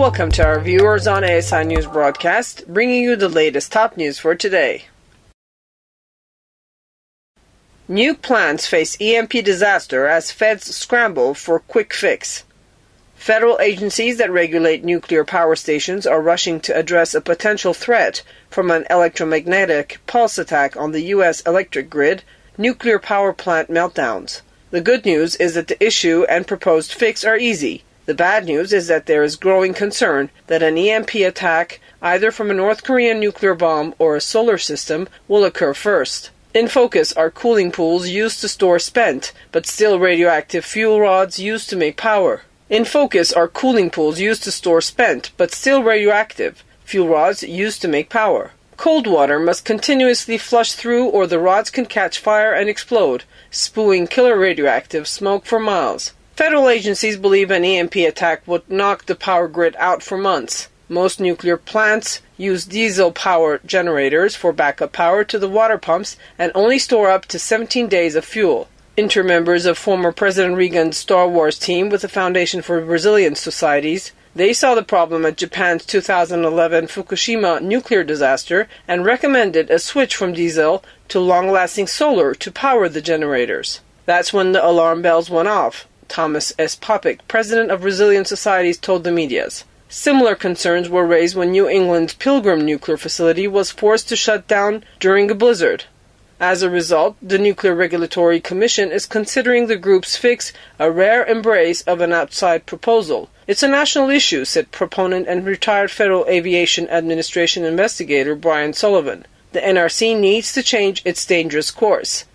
Welcome to our viewers on ASI News broadcast, bringing you the latest top news for today. Nuke plants face EMP disaster as feds scramble for quick fix. Federal agencies that regulate nuclear power stations are rushing to address a potential threat from an electromagnetic pulse attack on the U.S. electric grid, nuclear power plant meltdowns. The good news is that the issue and proposed fix are easy. The bad news is that there is growing concern that an EMP attack, either from a North Korean nuclear bomb or a solar system, will occur first. In focus are cooling pools used to store spent, but still radioactive fuel rods used to make power. In focus are cooling pools used to store spent, but still radioactive fuel rods used to make power. Cold water must continuously flush through or the rods can catch fire and explode, spewing killer radioactive smoke for miles. Federal agencies believe an EMP attack would knock the power grid out for months. Most nuclear plants use diesel-powered generators for backup power to the water pumps and only store up to 17 days of fuel. Intermembers of former President Reagan's Star Wars team with the Foundation for Resilient Societies, they saw the problem at Japan's 2011 Fukushima nuclear disaster and recommended a switch from diesel to long-lasting solar to power the generators. That's when the alarm bells went off. Thomas S. Popick, president of Resilient Societies, told the medias. Similar concerns were raised when New England's Pilgrim nuclear facility was forced to shut down during a blizzard. As a result, the Nuclear Regulatory Commission is considering the group's fix a rare embrace of an outside proposal. It's a national issue, said proponent and retired Federal Aviation Administration investigator Brian Sullivan. The NRC needs to change its dangerous course.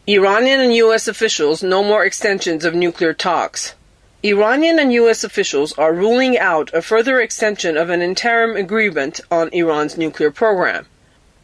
Iranian and U.S. officials no more extensions of nuclear talks. Iranian and U.S. officials are ruling out a further extension of an interim agreement on Iran's nuclear program.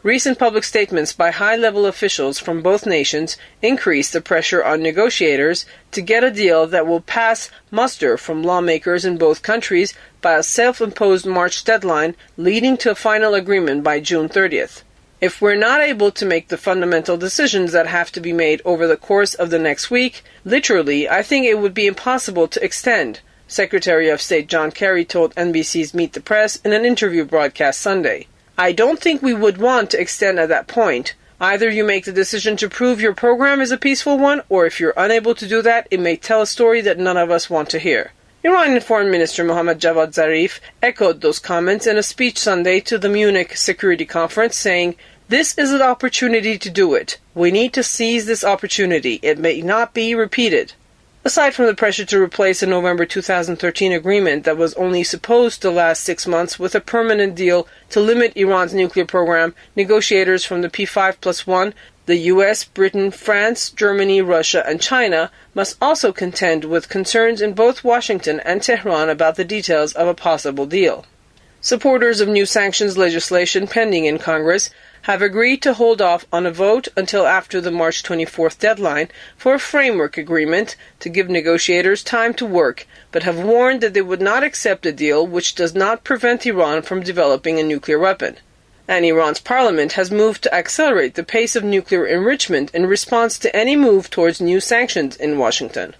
Recent public statements by high-level officials from both nations increase the pressure on negotiators to get a deal that will pass muster from lawmakers in both countries by a self-imposed March deadline leading to a final agreement by June 30th. If we're not able to make the fundamental decisions that have to be made over the course of the next week, literally, I think it would be impossible to extend, Secretary of State John Kerry told NBC's Meet the Press in an interview broadcast Sunday. I don't think we would want to extend at that point. Either you make the decision to prove your program is a peaceful one, or if you're unable to do that, it may tell a story that none of us want to hear. Iranian Foreign Minister Mohammad Javad Zarif echoed those comments in a speech Sunday to the Munich Security Conference, saying, "This is an opportunity to do it. We need to seize this opportunity. It may not be repeated." Aside from the pressure to replace a November 2013 agreement that was only supposed to last 6 months with a permanent deal to limit Iran's nuclear program, negotiators from the P5+1, the US, Britain, France, Germany, Russia, and China must also contend with concerns in both Washington and Tehran about the details of a possible deal. Supporters of new sanctions legislation pending in Congress have agreed to hold off on a vote until after the March 24th deadline for a framework agreement to give negotiators time to work, but have warned that they would not accept a deal which does not prevent Iran from developing a nuclear weapon. And Iran's parliament has moved to accelerate the pace of nuclear enrichment in response to any move towards new sanctions in Washington.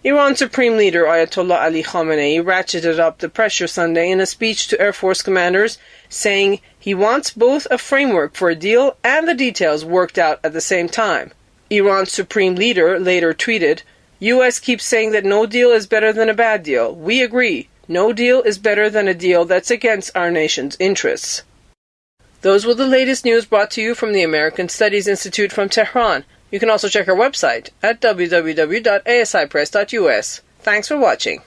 Iran's Supreme Leader Ayatollah Ali Khamenei ratcheted up the pressure Sunday in a speech to Air Force commanders, saying he wants both a framework for a deal and the details worked out at the same time. Iran's Supreme Leader later tweeted, "U.S. keeps saying that no deal is better than a bad deal. We agree. No deal is better than a deal that's against our nation's interests." Those were the latest news brought to you from the American Studies Institute from Tehran. You can also check our website at www.asipress.us. Thanks for watching.